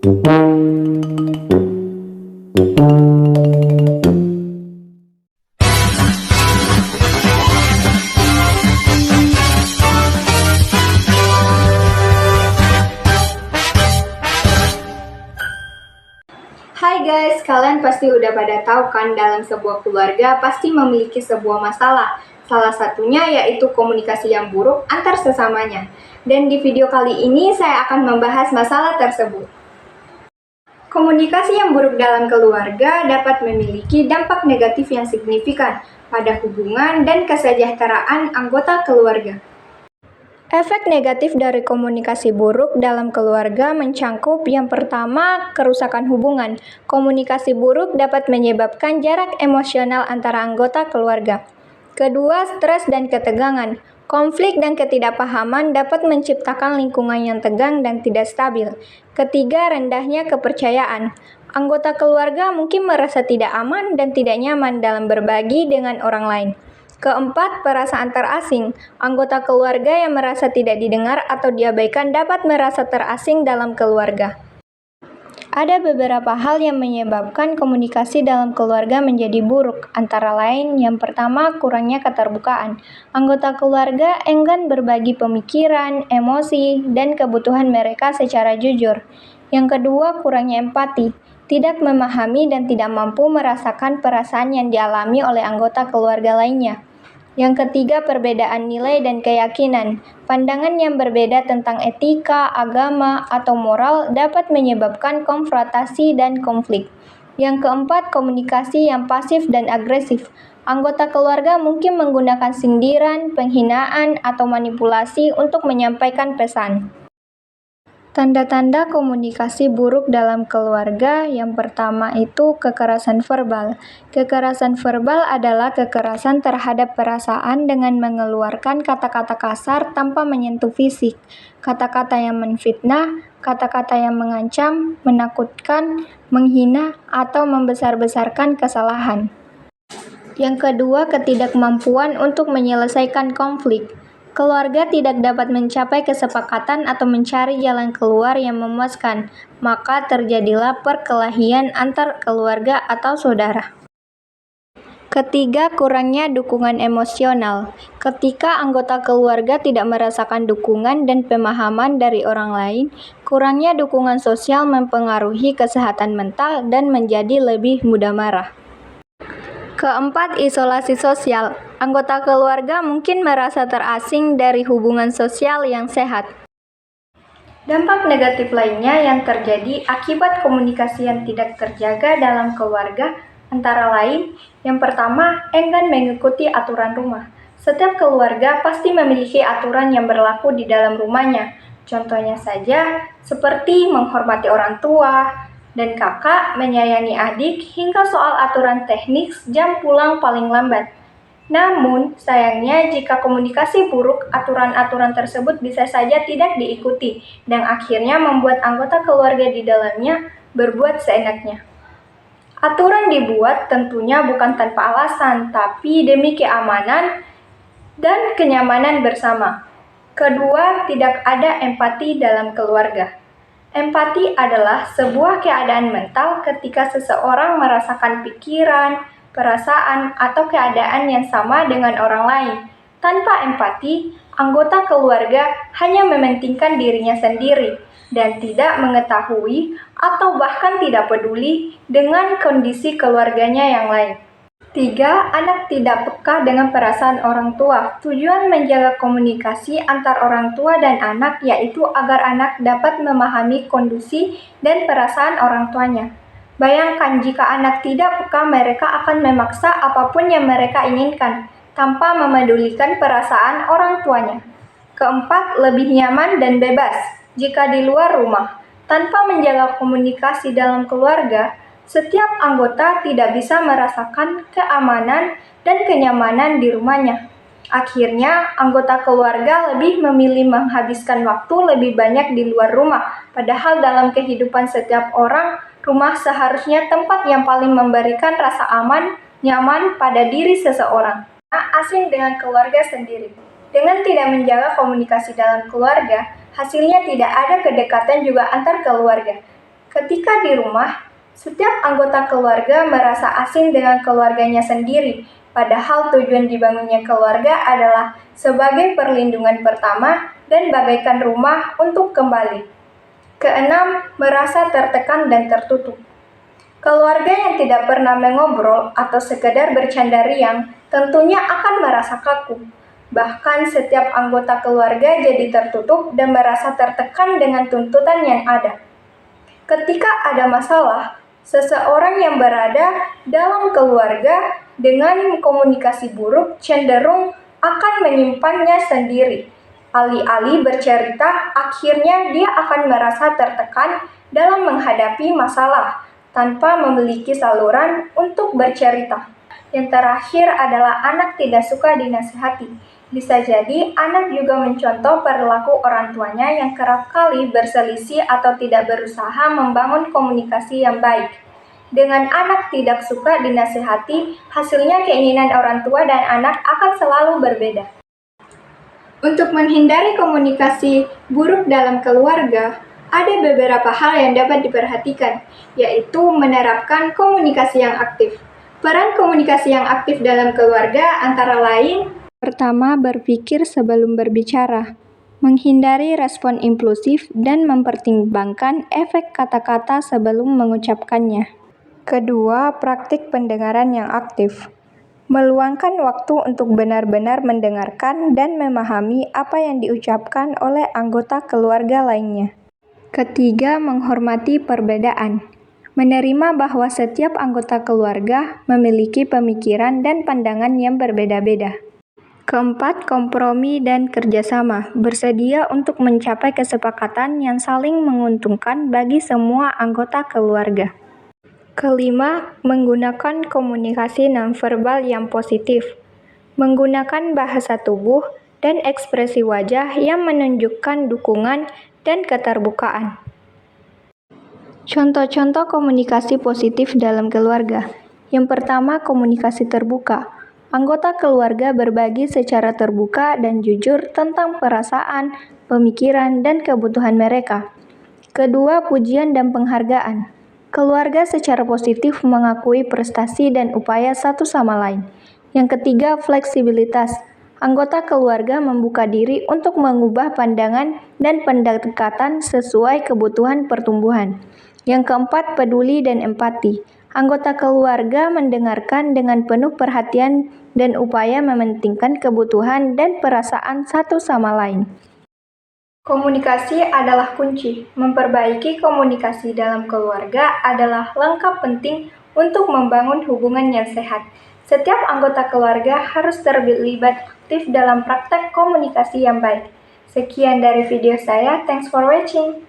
Hai guys, kalian pasti udah pada tahu kan dalam sebuah keluarga pasti memiliki sebuah masalah. Salah satunya yaitu komunikasi yang buruk antar sesamanya. Dan di video kali ini saya akan membahas masalah tersebut. Komunikasi yang buruk dalam keluarga dapat memiliki dampak negatif yang signifikan pada hubungan dan kesejahteraan anggota keluarga. Efek negatif dari komunikasi buruk dalam keluarga mencangkup yang pertama, kerusakan hubungan. Komunikasi buruk dapat menyebabkan jarak emosional antara anggota keluarga. Kedua, stres dan ketegangan. Konflik dan ketidakpahaman dapat menciptakan lingkungan yang tegang dan tidak stabil. Ketiga, rendahnya kepercayaan. Anggota keluarga mungkin merasa tidak aman dan tidak nyaman dalam berbagi dengan orang lain. Keempat, perasaan terasing. Anggota keluarga yang merasa tidak didengar atau diabaikan dapat merasa terasing dalam keluarga. Ada beberapa hal yang menyebabkan komunikasi dalam keluarga menjadi buruk, antara lain yang pertama, kurangnya keterbukaan. Anggota keluarga enggan berbagi pemikiran, emosi, dan kebutuhan mereka secara jujur. Yang kedua, kurangnya empati. Tidak memahami dan tidak mampu merasakan perasaan yang dialami oleh anggota keluarga lainnya. Yang ketiga, perbedaan nilai dan keyakinan. Pandangan yang berbeda tentang etika, agama, atau moral dapat menyebabkan konfrontasi dan konflik. Yang keempat, komunikasi yang pasif dan agresif. Anggota keluarga mungkin menggunakan sindiran, penghinaan, atau manipulasi untuk menyampaikan pesan. Tanda-tanda komunikasi buruk dalam keluarga yang pertama itu kekerasan verbal. Kekerasan verbal adalah kekerasan terhadap perasaan dengan mengeluarkan kata-kata kasar tanpa menyentuh fisik. Kata-kata yang menfitnah, kata-kata yang mengancam, menakutkan, menghina, atau membesar-besarkan kesalahan. Yang kedua, ketidakmampuan untuk menyelesaikan konflik. Keluarga tidak dapat mencapai kesepakatan atau mencari jalan keluar yang memuaskan, maka terjadilah perkelahian antar keluarga atau saudara. Ketiga, kurangnya dukungan emosional. Ketika anggota keluarga tidak merasakan dukungan dan pemahaman dari orang lain, kurangnya dukungan sosial mempengaruhi kesehatan mental dan menjadi lebih mudah marah. Keempat, isolasi sosial. Anggota keluarga mungkin merasa terasing dari hubungan sosial yang sehat. Dampak negatif lainnya yang terjadi akibat komunikasi yang tidak terjaga dalam keluarga antara lain, yang pertama, enggan mengikuti aturan rumah. Setiap keluarga pasti memiliki aturan yang berlaku di dalam rumahnya. Contohnya saja, seperti menghormati orang tua, dan kakak menyayangi adik hingga soal aturan teknis jam pulang paling lambat. Namun, sayangnya jika komunikasi buruk, aturan-aturan tersebut bisa saja tidak diikuti dan akhirnya membuat anggota keluarga di dalamnya berbuat seenaknya. Aturan dibuat tentunya bukan tanpa alasan, tapi demi keamanan dan kenyamanan bersama. Kedua, tidak ada empati dalam keluarga. Empati adalah sebuah keadaan mental ketika seseorang merasakan pikiran, perasaan, atau keadaan yang sama dengan orang lain. Tanpa empati, anggota keluarga hanya mementingkan dirinya sendiri dan tidak mengetahui atau bahkan tidak peduli dengan kondisi keluarganya yang lain. 3. Anak tidak peka dengan perasaan orang tua. Tujuan menjaga komunikasi antar orang tua dan anak yaitu agar anak dapat memahami kondisi dan perasaan orang tuanya. Bayangkan jika anak tidak peka, mereka akan memaksa apapun yang mereka inginkan, tanpa memedulikan perasaan orang tuanya. Keempat, lebih nyaman dan bebas jika di luar rumah. Tanpa menjaga komunikasi dalam keluarga, setiap anggota tidak bisa merasakan keamanan dan kenyamanan di rumahnya. Akhirnya, anggota keluarga lebih memilih menghabiskan waktu lebih banyak di luar rumah, padahal dalam kehidupan setiap orang, rumah seharusnya tempat yang paling memberikan rasa aman, nyaman pada diri seseorang. Asing dengan keluarga sendiri. Dengan tidak menjaga komunikasi dalam keluarga, hasilnya tidak ada kedekatan juga antar keluarga. Ketika di rumah, setiap anggota keluarga merasa asing dengan keluarganya sendiri, padahal tujuan dibangunnya keluarga adalah sebagai perlindungan pertama dan bagaikan rumah untuk kembali. Keenam, merasa tertekan dan tertutup. Keluarga yang tidak pernah mengobrol atau sekedar bercanda riang tentunya akan merasa kaku. Bahkan setiap anggota keluarga jadi tertutup dan merasa tertekan dengan tuntutan yang ada. Ketika ada masalah, seseorang yang berada dalam keluarga dengan komunikasi buruk cenderung akan menyimpannya sendiri. Alih-alih bercerita, akhirnya dia akan merasa tertekan dalam menghadapi masalah tanpa memiliki saluran untuk bercerita. Yang terakhir adalah anak tidak suka dinasihati. Bisa jadi anak juga mencontoh perilaku orang tuanya yang kerap kali berselisih atau tidak berusaha membangun komunikasi yang baik. Dengan anak tidak suka dinasihati, hasilnya keinginan orang tua dan anak akan selalu berbeda. Untuk menghindari komunikasi buruk dalam keluarga, ada beberapa hal yang dapat diperhatikan, yaitu menerapkan komunikasi yang aktif. Peran komunikasi yang aktif dalam keluarga antara lain: pertama, berpikir sebelum berbicara, menghindari respon impulsif dan mempertimbangkan efek kata-kata sebelum mengucapkannya. Kedua, praktik pendengaran yang aktif, meluangkan waktu untuk benar-benar mendengarkan dan memahami apa yang diucapkan oleh anggota keluarga lainnya. Ketiga, menghormati perbedaan, menerima bahwa setiap anggota keluarga memiliki pemikiran dan pandangan yang berbeda-beda. Keempat, kompromi dan kerjasama, bersedia untuk mencapai kesepakatan yang saling menguntungkan bagi semua anggota keluarga. Kelima, menggunakan komunikasi nonverbal yang positif, menggunakan bahasa tubuh dan ekspresi wajah yang menunjukkan dukungan dan keterbukaan. Contoh-contoh komunikasi positif dalam keluarga. Yang pertama, komunikasi terbuka. Anggota keluarga berbagi secara terbuka dan jujur tentang perasaan, pemikiran, dan kebutuhan mereka. Kedua, pujian dan penghargaan. Keluarga secara positif mengakui prestasi dan upaya satu sama lain. Yang ketiga, fleksibilitas. Anggota keluarga membuka diri untuk mengubah pandangan dan pendekatan sesuai kebutuhan pertumbuhan. Yang keempat, peduli dan empati. Anggota keluarga mendengarkan dengan penuh perhatian dan upaya mementingkan kebutuhan dan perasaan satu sama lain. Komunikasi adalah kunci. Memperbaiki komunikasi dalam keluarga adalah langkah penting untuk membangun hubungan yang sehat. Setiap anggota keluarga harus terlibat aktif dalam praktek komunikasi yang baik. Sekian dari video saya. Thanks for watching.